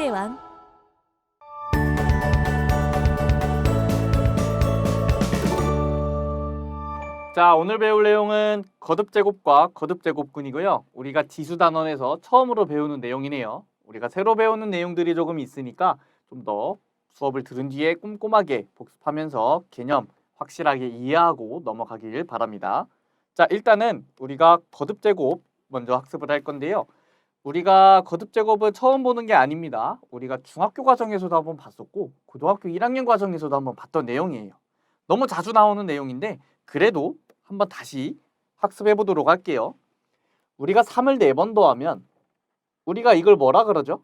수학의 왕. 자, 오늘 배울 내용은 거듭제곱과 거듭제곱근이고요. 우리가 지수단원에서 처음으로 배우는 내용이네요. 우리가 새로 배우는 내용들이 조금 있으니까 좀 더 수업을 들은 뒤에 꼼꼼하게 복습하면서 개념 확실하게 이해하고 넘어가길 바랍니다. 자, 일단은 우리가 거듭제곱 먼저 학습을 할 건데요. 우리가 거듭제곱은 처음 보는 게 아닙니다. 우리가 중학교 과정에서도 한번 봤었고 고등학교 1학년 과정에서도 한번 봤던 내용이에요. 너무 자주 나오는 내용인데 그래도 한번 다시 학습해 보도록 할게요. 우리가 3을 4번 더하면 우리가 이걸 뭐라 그러죠?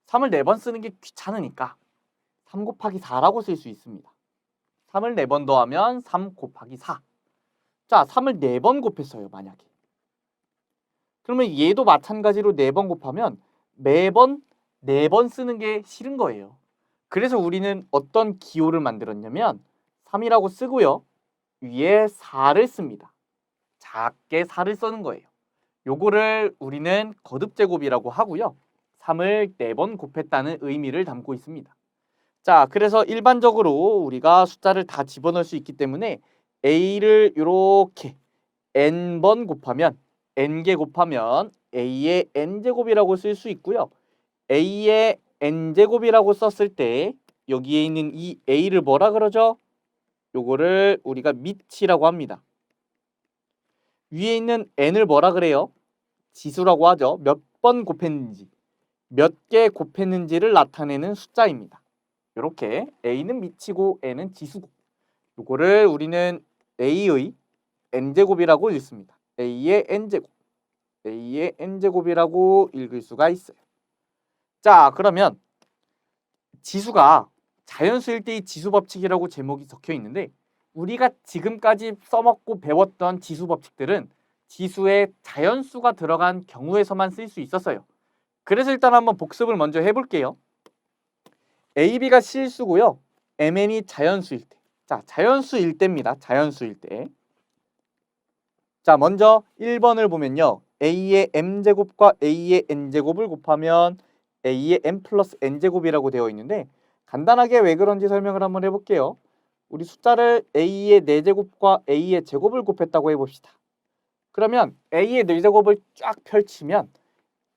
3을 4번 쓰는 게 귀찮으니까 3 곱하기 4라고 쓸 수 있습니다. 3을 4번 더하면 3 곱하기 4. 자, 3을 4번 곱했어요, 만약에. 그러면 얘도 마찬가지로 4번 곱하면 매번 4번 쓰는 게 싫은 거예요. 그래서 우리는 어떤 기호를 만들었냐면 3이라고 쓰고요. 위에 4를 씁니다. 작게 4를 쓰는 거예요. 요거를 우리는 거듭제곱이라고 하고요. 3을 4번 곱했다는 의미를 담고 있습니다. 자, 그래서 일반적으로 우리가 숫자를 다 집어넣을 수 있기 때문에 a를 이렇게 n번 곱하면 n개 곱하면 a의 n제곱이라고 쓸 수 있고요. a의 n제곱이라고 썼을 때 여기에 있는 이 a를 뭐라 그러죠? 요거를 우리가 밑이라고 합니다. 위에 있는 n을 뭐라 그래요? 지수라고 하죠. 몇 번 곱했는지, 몇 개 곱했는지를 나타내는 숫자입니다. 이렇게 a는 밑이고 n은 지수고 요거를 우리는 a의 n제곱이라고 읽습니다. a의 n제곱, a의 n제곱이라고 읽을 수가 있어요. 자, 그러면 지수가 자연수일 때의 지수법칙이라고 제목이 적혀 있는데 우리가 지금까지 써먹고 배웠던 지수법칙들은 지수에 자연수가 들어간 경우에서만 쓸 수 있었어요. 그래서 일단 한번 복습을 먼저 해볼게요. A, B가 실수고요. MN이 자연수일 때. 자, 자연수일 때입니다. 자연수일 때. 자, 먼저 1번을 보면요. A의 M제곱과 A의 N제곱을 곱하면 A의 M 플러스 N제곱이라고 되어 있는데 간단하게 왜 그런지 설명을 한번 해볼게요. 우리 숫자를 A의 4제곱과 A의 제곱을 곱했다고 해봅시다. 그러면 A의 4제곱을 쫙 펼치면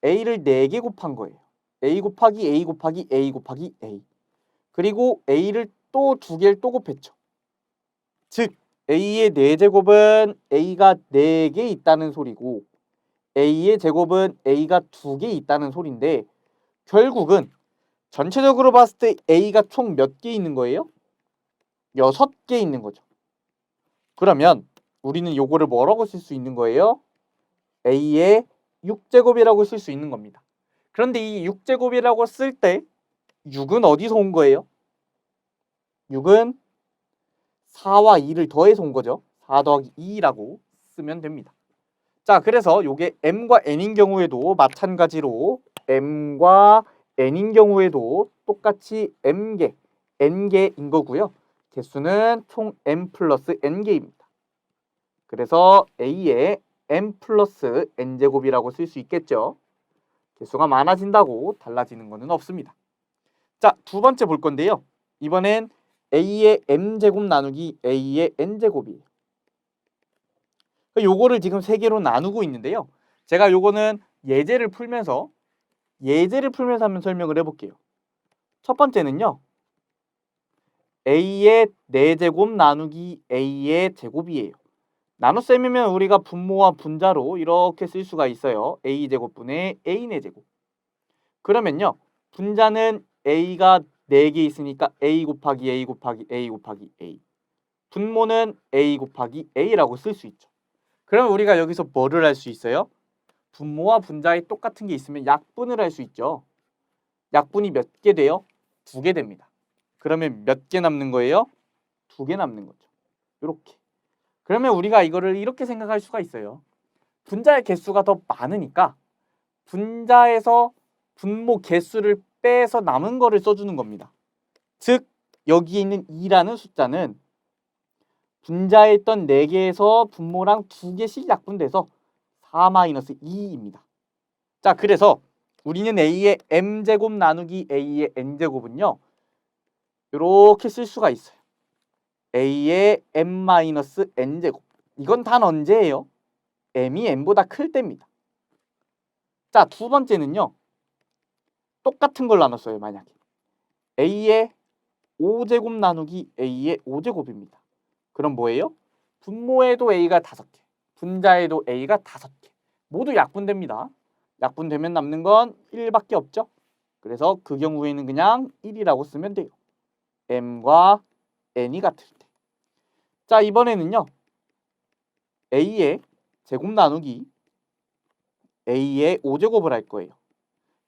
A를 4개 곱한 거예요. A 곱하기 A 곱하기 A 곱하기 A. 그리고 A를 또 2개를 또 곱했죠. 즉 A의 4제곱은 A가 4개 있다는 소리고 A의 제곱은 A가 2개 있다는 소리인데 결국은 전체적으로 봤을 때 A가 총 몇 개 있는 거예요? 6개 있는 거죠. 그러면 우리는 요거를 뭐라고 쓸 수 있는 거예요? A의 6제곱이라고 쓸 수 있는 겁니다. 그런데 이 6제곱이라고 쓸 때 6은 어디서 온 거예요? 6은 4와 2를 더해서 온 거죠. 4 더하기 2라고 쓰면 됩니다. 자, 그래서 요게 m과 n인 경우에도 마찬가지로 m과 n인 경우에도 똑같이 m개, n개인 거고요. 개수는 총 m 플러스 n개입니다. 그래서 a의 m 플러스 n제곱이라고 쓸 수 있겠죠. 개수가 많아진다고 달라지는 것은 없습니다. 자, 두 번째 볼 건데요. 이번엔 a의 m제곱 나누기 a의 n제곱이에요. 요거를 지금 3개로 나누고 있는데요. 제가 요거는 예제를 풀면서 한번 설명을 해볼게요. 첫 번째는요. a의 4제곱 나누기 a의 제곱이에요. 나눗셈이면 우리가 분모와 분자로 이렇게 쓸 수가 있어요. a제곱분의 a 4제곱. 그러면요. 분자는 a가 4개 있으니까 a 곱하기 a 곱하기 a 곱하기 a. 분모는 a 곱하기 a라고 쓸 수 있죠. 그럼 우리가 여기서 뭐를 할 수 있어요? 분모와 분자에 똑같은 게 있으면 약분을 할 수 있죠. 약분이 몇 개 돼요? 2개 됩니다. 그러면 몇 개 남는 거예요? 2개 남는 거죠. 이렇게. 그러면 우리가 이거를 이렇게 생각할 수가 있어요. 분자의 개수가 더 많으니까 분자에서 분모 개수를 빼서 남은 거를 써주는 겁니다. 즉 여기에 있는 2라는 숫자는 분자에 있던 4개에서 분모랑 2개씩 약분돼서 4-2입니다. 자, 그래서 우리는 a의 m제곱 나누기 a의 n제곱은요. 이렇게 쓸 수가 있어요. a의 m-n제곱. 이건 단 언제예요? m이 n보다 클 때입니다. 자, 두 번째는요. 똑같은 걸 나눴어요. 만약에 a의 5제곱 나누기 a의 5제곱입니다. 그럼 뭐예요? 분모에도 a가 5개, 분자에도 a가 5개. 모두 약분됩니다. 약분되면 남는 건 1밖에 없죠. 그래서 그 경우에는 그냥 1이라고 쓰면 돼요. m과 n이 같을 때. 자, 이번에는요. a의 제곱 나누기 a의 5제곱을 할 거예요.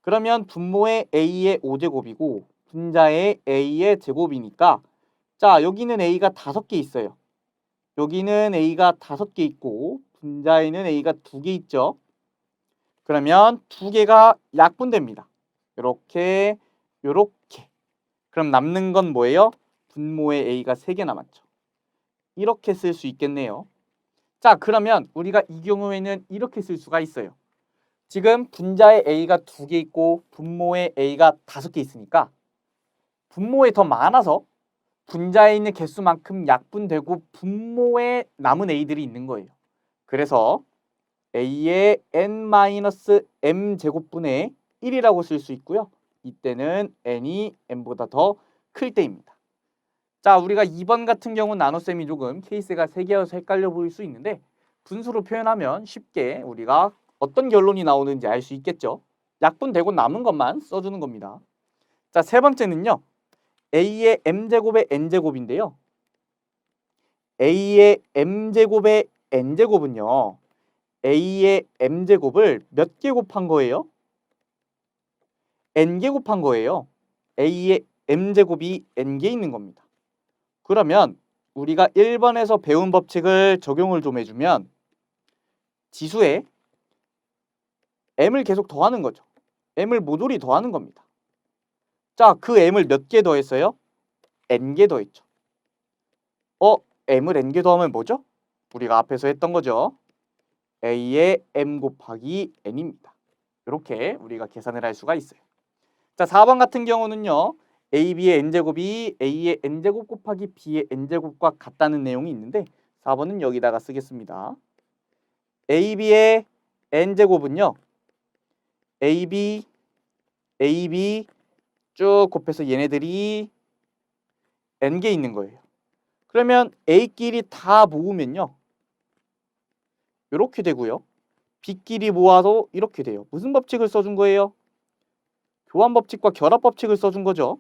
그러면 분모의 a의 5제곱이고 분자의 a의 제곱이니까 자, 여기는 a가 5개 있어요. 여기는 a가 5개 있고 분자에는 a가 2개 있죠. 그러면 2개가 약분됩니다. 요렇게 요렇게. 그럼 남는 건 뭐예요? 분모에 a가 3개 남았죠. 이렇게 쓸 수 있겠네요. 자, 그러면 우리가 이 경우에는 이렇게 쓸 수가 있어요. 지금 분자에 a가 2개 있고 분모에 a가 5개 있으니까 분모에 더 많아서 분자에 있는 개수만큼 약분되고 분모에 남은 a들이 있는 거예요. 그래서 a의 n-m 제곱분의 1이라고 쓸 수 있고요. 이때는 n이 n보다 더 클 때입니다. 자, 우리가 2번 같은 경우 나눗셈이 조금 케이스가 3개여서 헷갈려 보일 수 있는데 분수로 표현하면 쉽게 우리가 어떤 결론이 나오는지 알 수 있겠죠. 약분되고 남은 것만 써주는 겁니다. 자, 세 번째는요. a의 m제곱의 n제곱인데요. a의 m제곱의 n제곱은요. a의 m제곱을 몇 개 곱한 거예요? n개 곱한 거예요. a의 m제곱이 n개 있는 겁니다. 그러면 우리가 1번에서 배운 법칙을 적용을 좀 해주면 지수에 m을 계속 더하는 거죠. m을 모조리 더하는 겁니다. 자, 그 m을 몇 개 더했어요? n개 더했죠. m을 n개 더하면 뭐죠? 우리가 앞에서 했던 거죠. a의 m 곱하기 n입니다. 이렇게 우리가 계산을 할 수가 있어요. 자, 4번 같은 경우는요. ab의 n제곱이 a의 n제곱 곱하기 b의 n제곱과 같다는 내용이 있는데 4번은 여기다가 쓰겠습니다. ab의 n제곱은요. ab 쭉 곱해서 얘네들이 n개 있는 거예요. 그러면 a끼리 다 모으면요. 이렇게 되고요. b끼리 모아도 이렇게 돼요. 무슨 법칙을 써준 거예요? 교환 법칙과 결합 법칙을 써준 거죠.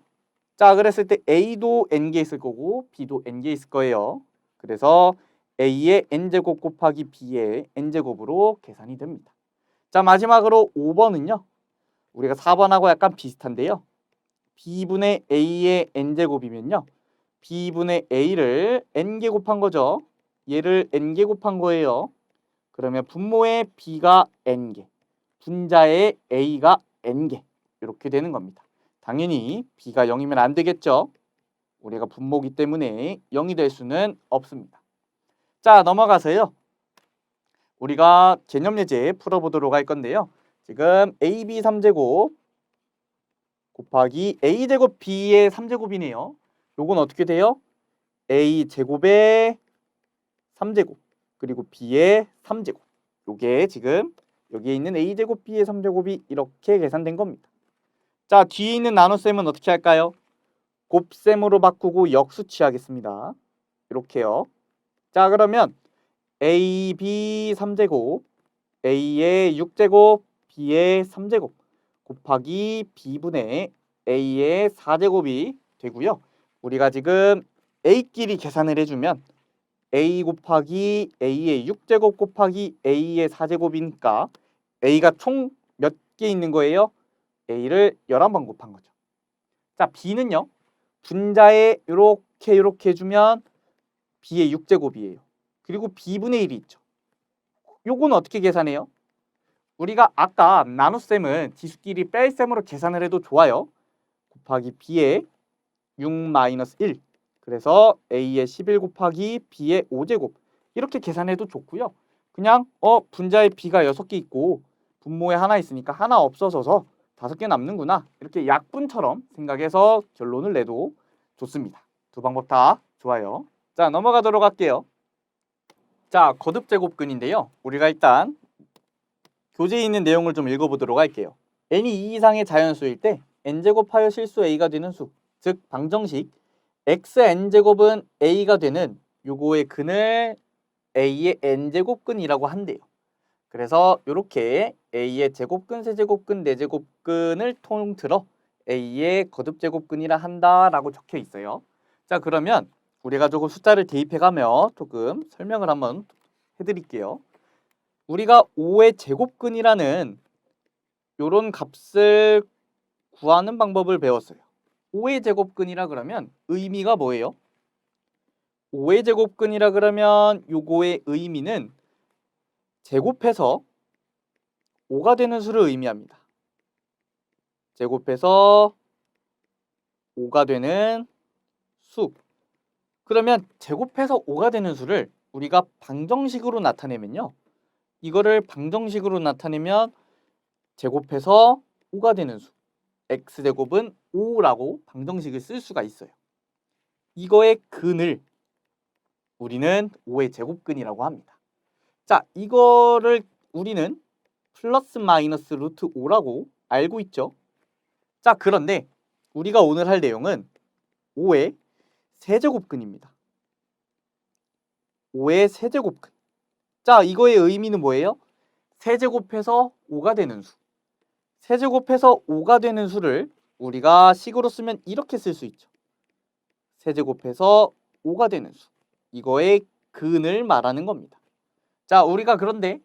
자, 그랬을 때 a도 n개 있을 거고 b도 n개 있을 거예요. 그래서 a의 n제곱 곱하기 b의 n제곱으로 계산이 됩니다. 자, 마지막으로 5번은요. 우리가 4번하고 약간 비슷한데요. b분의 a의 n제곱이면요. b분의 a를 n개 곱한 거죠. 얘를 n개 곱한 거예요. 그러면 분모의 b가 n개, 분자의 a가 n개 이렇게 되는 겁니다. 당연히 b가 0이면 안 되겠죠. 우리가 분모기 때문에 0이 될 수는 없습니다. 자, 넘어가서요. 우리가 개념 예제 풀어보도록 할 건데요. 지금 ab 3제곱 곱하기 a제곱 b의 3제곱이네요. 요건 어떻게 돼요? a제곱의 3제곱 그리고 b의 3제곱. 요게 지금 여기에 있는 a제곱 b의 3제곱이 이렇게 계산된 겁니다. 자, 뒤에 있는 나눗셈은 어떻게 할까요? 곱셈으로 바꾸고 역수치하겠습니다. 이렇게요. 자, 그러면 ab 3제곱 a의 6제곱 b의 3제곱 곱하기 b분의 a의 4제곱이 되고요. 우리가 지금 a끼리 계산을 해주면 a 곱하기 a의 6제곱 곱하기 a의 4제곱이니까 a가 총 몇 개 있는 거예요? a를 11번 곱한 거죠. 자, b는요. 분자에 이렇게 해주면 b의 6제곱이에요. 그리고 b분의 1이 있죠. 요건 어떻게 계산해요? 우리가 아까 나눗셈은 지수끼리 뺄셈으로 계산을 해도 좋아요. 곱하기 b의 6-1 그래서 a의 11 곱하기 b의 5제곱 이렇게 계산해도 좋고요. 그냥 분자에 b가 6개 있고 분모에 하나 있으니까 하나 없어져서 5개 남는구나. 이렇게 약분처럼 생각해서 결론을 내도 좋습니다. 두 방법 다 좋아요. 자, 넘어가도록 할게요. 자, 거듭제곱근인데요. 우리가 일단 교재에 있는 내용을 좀 읽어보도록 할게요. n이 2 이상의 자연수일 때 n제곱하여 실수 a가 되는 수, 즉 방정식 xn제곱은 a가 되는 요거의 근을 a의 n제곱근이라고 한대요. 그래서 이렇게 a의 제곱근, 세제곱근, 네제곱근을 통틀어 a의 거듭제곱근이라 한다라고 적혀 있어요. 자, 그러면 우리가 조금 숫자를 대입해가며 조금 설명을 한번 해드릴게요. 우리가 5의 제곱근이라는 요런 값을 구하는 방법을 배웠어요. 5의 제곱근이라 그러면 의미가 뭐예요? 5의 제곱근이라 그러면 요거의 의미는 제곱해서 5가 되는 수를 의미합니다. 제곱해서 5가 되는 수. 그러면 제곱해서 5가 되는 수를 우리가 방정식으로 나타내면요. 이거를 방정식으로 나타내면 제곱해서 5가 되는 수. x제곱은 5라고 방정식을 쓸 수가 있어요. 이거의 근을 우리는 5의 제곱근이라고 합니다. 자, 이거를 우리는 플러스 마이너스 루트 5라고 알고 있죠. 자, 그런데 우리가 오늘 할 내용은 5의 세제곱근입니다. 5의 세제곱근. 자, 이거의 의미는 뭐예요? 세제곱해서 5가 되는 수. 세제곱해서 5가 되는 수를 우리가 식으로 쓰면 이렇게 쓸 수 있죠. 세제곱해서 5가 되는 수. 이거의 근을 말하는 겁니다. 자, 우리가 그런데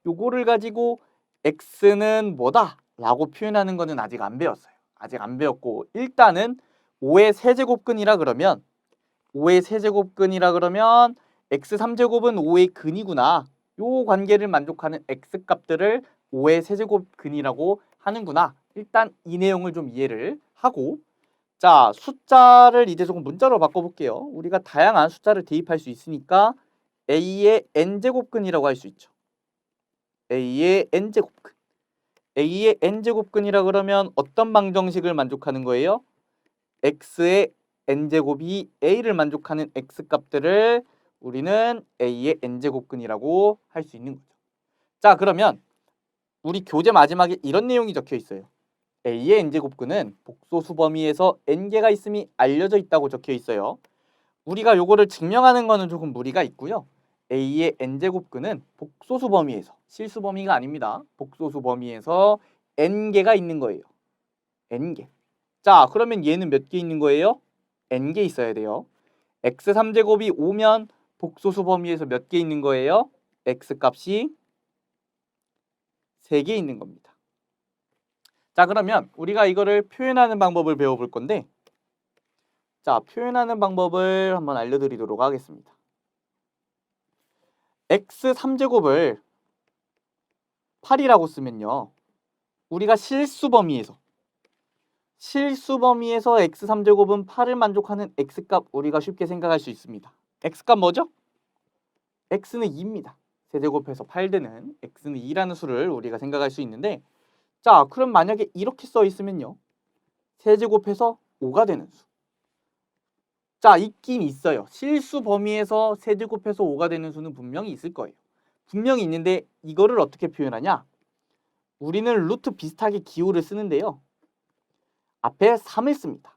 요거를 가지고 x는 뭐다? 라고 표현하는 거는 아직 안 배웠어요. 아직 안 배웠고 일단은 5의 세제곱근이라 그러면 5의 세제곱근이라 그러면 x 3제곱은 5의 근이구나. 요 관계를 만족하는 x 값들을 5의 세제곱근이라고 하는구나. 일단 이 내용을 좀 이해를 하고 자, 숫자를 이제 조금 문자로 바꿔볼게요. 우리가 다양한 숫자를 대입할 수 있으니까 a의 n제곱근이라고 할 수 있죠. a의 n제곱근. a의 n제곱근이라 그러면 어떤 방정식을 만족하는 거예요? x의 n제곱이 a를 만족하는 x값들을 우리는 a의 n제곱근이라고 할 수 있는 거죠. 자, 그러면 우리 교재 마지막에 이런 내용이 적혀 있어요. a의 n제곱근은 복소수 범위에서 n개가 있음이 알려져 있다고 적혀 있어요. 우리가 요거를 증명하는 거는 조금 무리가 있고요. a의 n제곱근은 복소수 범위에서, 실수 범위가 아닙니다. 복소수 범위에서 n개가 있는 거예요. n개. 자, 그러면 얘는 몇 개 있는 거예요? n개 있어야 돼요. x 3제곱이 5면 복소수 범위에서 몇 개 있는 거예요? x 값이 3개 있는 겁니다. 자, 그러면 우리가 이거를 표현하는 방법을 배워볼 건데 자, 표현하는 방법을 한번 알려드리도록 하겠습니다. x 3제곱을 8이라고 쓰면요. 우리가 실수 범위에서 x 3제곱은 8을 만족하는 x값 우리가 쉽게 생각할 수 있습니다. x값 뭐죠? x는 2입니다. 세제곱해서 8 되는 x는 2라는 수를 우리가 생각할 수 있는데 자, 그럼 만약에 이렇게 써 있으면요. 세제곱해서 5가 되는 수. 자, 있긴 있어요. 실수 범위에서 세제곱해서 5가 되는 수는 분명히 있을 거예요. 분명히 있는데 이거를 어떻게 표현하냐? 우리는 루트 비슷하게 기호를 쓰는데요. 앞에 3을 씁니다.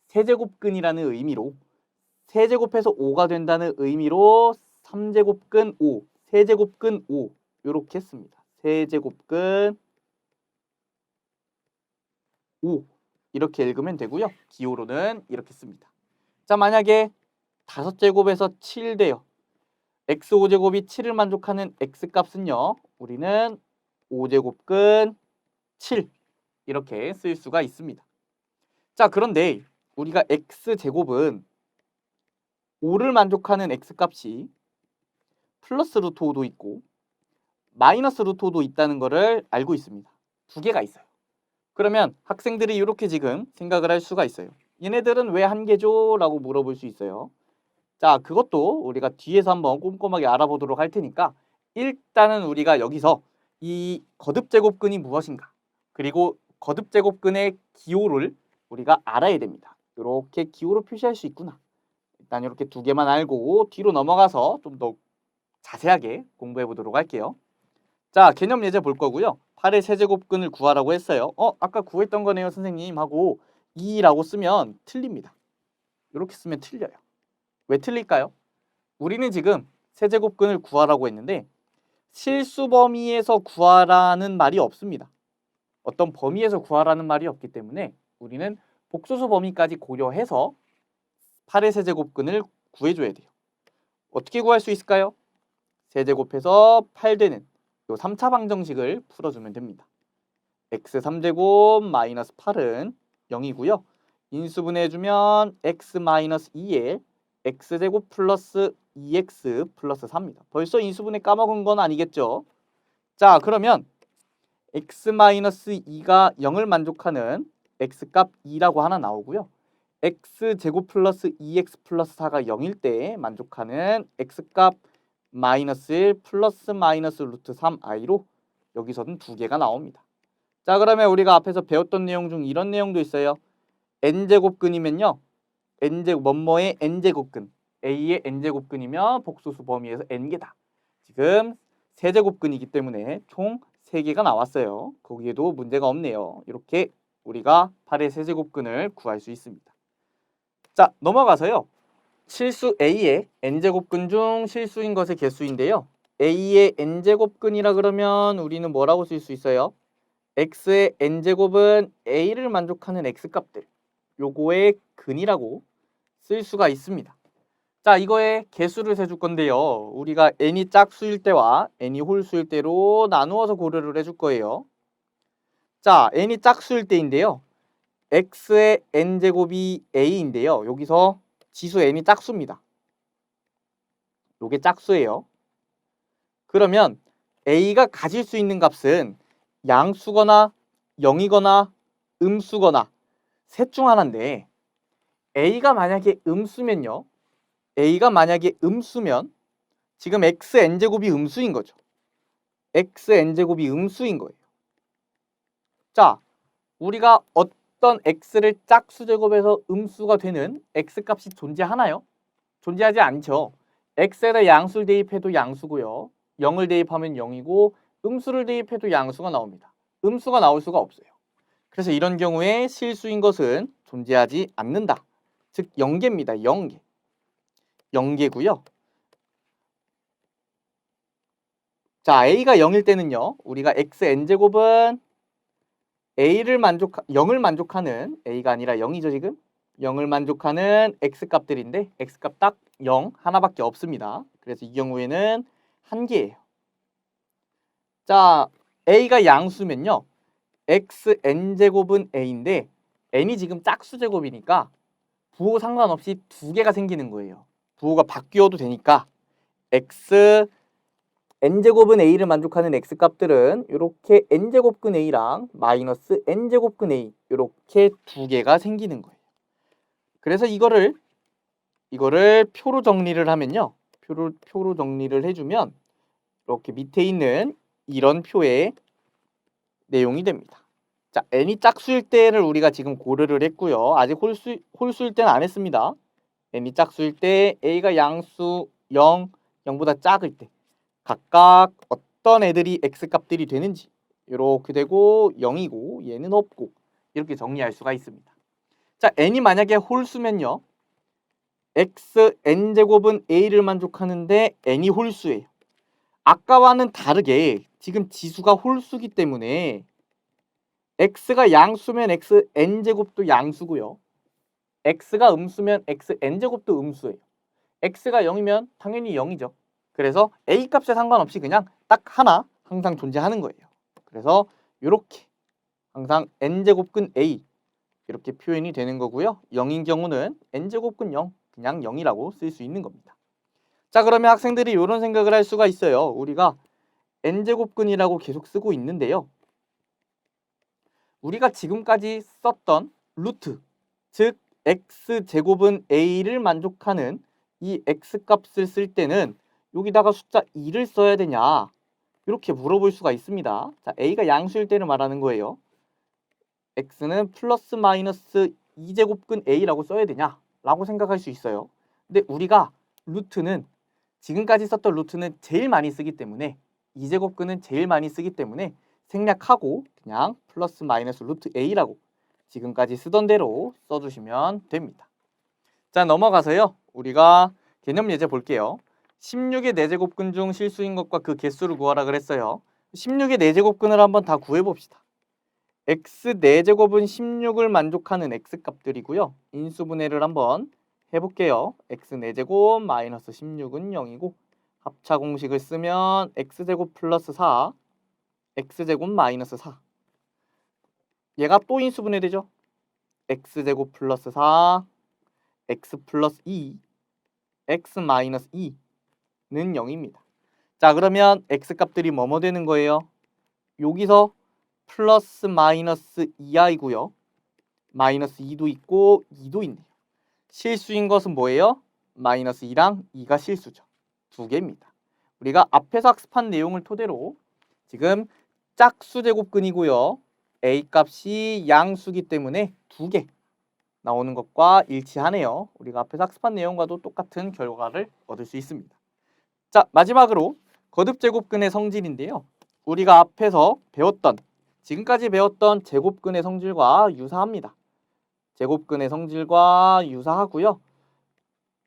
세제곱근이라는 의미로 세제곱해서 5가 된다는 의미로 3제곱근 5, 세제곱근 5 이렇게 씁니다. 세제곱근 5 이렇게 읽으면 되고요. 기호로는 이렇게 씁니다. 자, 만약에 5제곱에서 7 돼요. x 5제곱이 7을 만족하는 x값은요. 우리는 5제곱근 7 이렇게 쓸 수가 있습니다. 자, 그런데 우리가 x제곱은 5를 만족하는 x값이 플러스 루트 5도 있고 마이너스 루트 5도 있다는 거를 알고 있습니다. 두 개가 있어요. 그러면 학생들이 이렇게 지금 생각을 할 수가 있어요. 얘네들은 왜 한 개죠? 라고 물어볼 수 있어요. 자, 그것도 우리가 뒤에서 한번 꼼꼼하게 알아보도록 할 테니까 일단은 우리가 여기서 이 거듭제곱근이 무엇인가 그리고 거듭 제곱근의 기호를 우리가 알아야 됩니다. 이렇게 기호로 표시할 수 있구나. 일단 이렇게 두 개만 알고 뒤로 넘어가서 좀 더 자세하게 공부해 보도록 할게요. 자, 개념 예제 볼 거고요. 8의 세제곱근을 구하라고 했어요. 아까 구했던 거네요, 선생님 하고 2라고 쓰면 틀립니다. 이렇게 쓰면 틀려요. 왜 틀릴까요? 우리는 지금 세제곱근을 구하라고 했는데 실수 범위에서 구하라는 말이 없습니다. 어떤 범위에서 구하라는 말이 없기 때문에 우리는 복소수 범위까지 고려해서 8의 세제곱근을 구해줘야 돼요. 어떻게 구할 수 있을까요? 세제곱해서 8 되는 요 3차 방정식을 풀어주면 됩니다. x 3제곱 마이너스 8은 0이고요. 인수분해해주면 x 마이너스 2에 x제곱 플러스 2x 플러스 4입니다. 벌써 인수분해 까먹은 건 아니겠죠? 자, 그러면 x 마이너스 2가 0을 만족하는 x값 2라고 하나 나오고요. x제곱 플러스 2x 플러스 4가 0일 때 만족하는 x값 마이너스 1 플러스 마이너스 루트 3i로 여기서는 두 개가 나옵니다. 자, 그러면 우리가 앞에서 배웠던 내용 중 이런 내용도 있어요. n제곱근이면요. n제곱 뭐뭐의 n제곱근 a의 n제곱근이면 복소수 범위에서 n개다. 지금 세제곱근이기 때문에 총 3개가 나왔어요. 거기에도 문제가 없네요. 이렇게 우리가 8의 세제곱근을 구할 수 있습니다. 자, 넘어가서요. 실수 a의 n제곱근 중 실수인 것의 개수인데요. a의 n제곱근이라 그러면 우리는 뭐라고 쓸 수 있어요? x의 n제곱은 a를 만족하는 x값들. 요거의 근이라고 쓸 수가 있습니다. 자, 이거의 개수를 세줄 건데요. 우리가 n이 짝수일 때와 n이 홀수일 때로 나누어서 고려를 해줄 거예요. 자, n이 짝수일 때인데요. x의 n제곱이 a인데요. 여기서 지수 n이 짝수입니다. 요게 짝수예요. 그러면 a가 가질 수 있는 값은 양수거나 0이거나 음수거나 셋 중 하나인데 a가 만약에 음수면요. a가 만약에 음수면 지금 xn제곱이 음수인 거죠. xn제곱이 음수인 거예요. 자, 우리가 어떤 x를 짝수제곱해서 음수가 되는 x값이 존재하나요? 존재하지 않죠. x에다 양수를 대입해도 양수고요. 0을 대입하면 0이고 음수를 대입해도 양수가 나옵니다. 음수가 나올 수가 없어요. 그래서 이런 경우에 실수인 것은 존재하지 않는다. 즉 0개입니다. 0개. 0개고요. 자, a가 0일 때는요. 우리가 xn제곱은 0을 만족하는 a가 아니라 0이죠, 지금. 0을 만족하는 x값들인데 x값 딱 0 하나밖에 없습니다. 그래서 이 경우에는 한 개예요. 자, a가 양수면요. xn제곱은 a인데 n이 지금 짝수제곱이니까 부호 상관없이 두 개가 생기는 거예요. 부호가 바뀌어도 되니까 n제곱은 a를 만족하는 x값들은 이렇게 n제곱근 a랑 마이너스 n제곱근 a 이렇게 두 개가 생기는 거예요. 그래서 이거를 표로 정리를 하면요. 표로 정리를 해주면 이렇게 밑에 있는 이런 표의 내용이 됩니다. 자, n이 짝수일 때를 우리가 지금 고려를 했고요. 아직 홀수일 때는 안 했습니다. n이 짝수일 때 a가 양수 0, 0보다 작을 때 각각 어떤 애들이 x값들이 되는지 이렇게 되고 0이고 얘는 없고 이렇게 정리할 수가 있습니다. 자, n이 만약에 홀수면요. xn제곱은 a를 만족하는데 n이 홀수예요. 아까와는 다르게 지금 지수가 홀수기 때문에 x가 양수면 xn제곱도 양수고요. x가 음수면 xn제곱도 음수예요. x가 0이면 당연히 0이죠. 그래서 a 값에 상관없이 그냥 딱 하나 항상 존재하는 거예요. 그래서 이렇게 항상 n제곱근 a 이렇게 표현이 되는 거고요. 0인 경우는 n제곱근 0 그냥 0이라고 쓸 수 있는 겁니다. 자, 그러면 학생들이 이런 생각을 할 수가 있어요. 우리가 n제곱근이라고 계속 쓰고 있는데요. 우리가 지금까지 썼던 루트, 즉 x제곱은 a를 만족하는 이 x값을 쓸 때는 여기다가 숫자 2를 써야 되냐 이렇게 물어볼 수가 있습니다. 자, a가 양수일 때를 말하는 거예요. x는 플러스 마이너스 2제곱근 a라고 써야 되냐 라고 생각할 수 있어요. 근데 우리가 루트는 지금까지 썼던 루트는 제일 많이 쓰기 때문에 2제곱근은 제일 많이 쓰기 때문에 생략하고 그냥 플러스 마이너스 루트 a라고 지금까지 쓰던 대로 써주시면 됩니다. 자, 넘어가서요. 우리가 개념 예제 볼게요. 16의 4제곱근 중 실수인 것과 그 개수를 구하라 그랬어요. 16의 4제곱근을 한번 다 구해봅시다. x 4제곱은 16을 만족하는 x값들이고요. 인수분해를 한번 해볼게요. x 4제곱 마이너스 16은 0이고 합차 공식을 쓰면 x제곱 플러스 4 x제곱 마이너스 4 얘가 또 인수분해되죠. x제곱 플러스 4 x 플러스 2 x 마이너스 2는 0입니다. 자, 그러면 x값들이 뭐뭐 되는 거예요? 여기서 플러스 마이너스 2i고요. 마이너스 2도 있고 2도 있네요. 실수인 것은 뭐예요? 마이너스 2랑 2가 실수죠. 두 개입니다. 우리가 앞에서 학습한 내용을 토대로 지금 짝수제곱근이고요. a 값이 양수기 때문에 두 개 나오는 것과 일치하네요. 우리가 앞에서 학습한 내용과도 똑같은 결과를 얻을 수 있습니다. 자, 마지막으로 거듭제곱근의 성질인데요. 우리가 앞에서 배웠던 지금까지 배웠던 제곱근의 성질과 유사합니다. 제곱근의 성질과 유사하고요.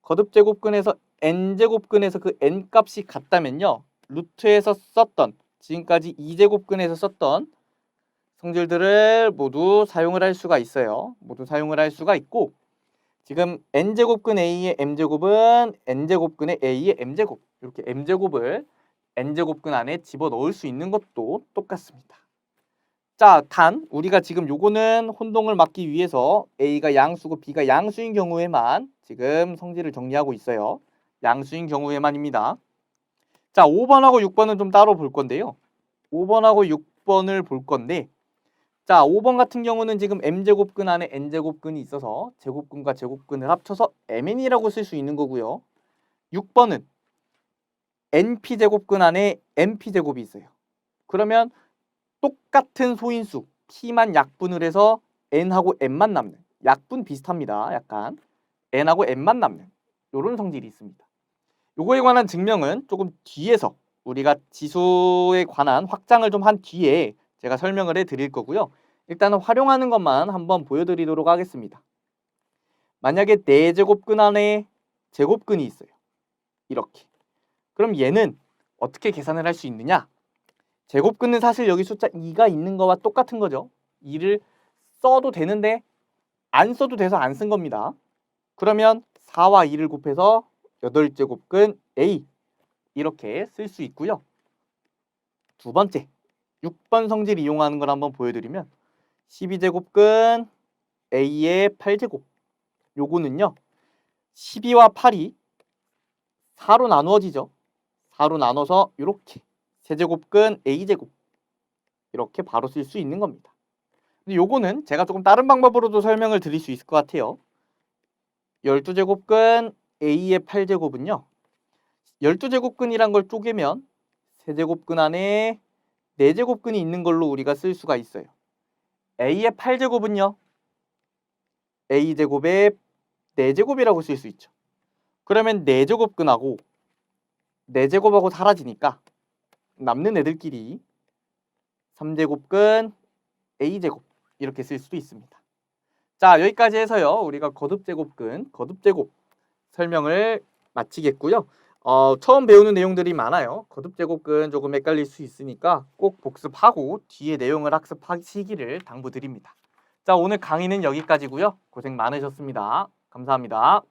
거듭제곱근에서 n제곱근에서 그 n값이 같다면요. 루트에서 썼던 지금까지 2제곱근에서 썼던 성질들을 모두 사용을 할 수가 있어요. 모두 사용을 할 수가 있고 지금 n제곱근 a의 m제곱은 n제곱근의 a의 m제곱 이렇게 m제곱을 n제곱근 안에 집어넣을 수 있는 것도 똑같습니다. 자, 단 우리가 지금 요거는 혼동을 막기 위해서 a가 양수고 b가 양수인 경우에만 지금 성질을 정리하고 있어요. 양수인 경우에만입니다. 자, 5번하고 6번은 좀 따로 볼 건데요. 5번하고 6번을 볼 건데 자, 5번 같은 경우는 지금 m제곱근 안에 n제곱근이 있어서 제곱근과 제곱근을 합쳐서 mn이라고 쓸 수 있는 거고요. 6번은 np제곱근 안에 np제곱이 있어요. 그러면 똑같은 소인수 p만 약분을 해서 n하고 m만 남는 약분 비슷합니다. 약간 n하고 m만 남는 이런 성질이 있습니다. 요거에 관한 증명은 조금 뒤에서 우리가 지수에 관한 확장을 좀 한 뒤에 제가 설명을 해드릴 거고요. 일단은 활용하는 것만 한번 보여드리도록 하겠습니다. 만약에 4제곱근 안에 제곱근이 있어요. 이렇게. 그럼 얘는 어떻게 계산을 할 수 있느냐? 제곱근은 사실 여기 숫자 2가 있는 거와 똑같은 거죠. 2를 써도 되는데 안 써도 돼서 안 쓴 겁니다. 그러면 4와 2를 곱해서 8제곱근 A 이렇게 쓸 수 있고요. 두 번째, 6번 성질 이용하는 걸 한번 보여드리면 12제곱근 A의 8제곱 요거는요. 12와 8이 4로 나누어지죠. 4로 나눠서 이렇게 세제곱근 A제곱 이렇게 바로 쓸 수 있는 겁니다. 근데 요거는 제가 조금 다른 방법으로도 설명을 드릴 수 있을 것 같아요. 12제곱근 A의 8제곱은요. 12제곱근이란 걸 쪼개면 세제곱근 안에 4제곱근이 있는 걸로 우리가 쓸 수가 있어요. A의 8제곱은요. A제곱의 4제곱이라고 쓸 수 있죠. 그러면 4제곱근하고 4제곱하고 사라지니까 남는 애들끼리 3제곱근 A제곱 이렇게 쓸 수도 있습니다. 자, 여기까지 해서요. 우리가 거듭제곱근, 거듭제곱 설명을 마치겠고요. 처음 배우는 내용들이 많아요. 거듭제곱근 조금 헷갈릴 수 있으니까 꼭 복습하고 뒤에 내용을 학습하시기를 당부드립니다. 자, 오늘 강의는 여기까지고요. 고생 많으셨습니다. 감사합니다.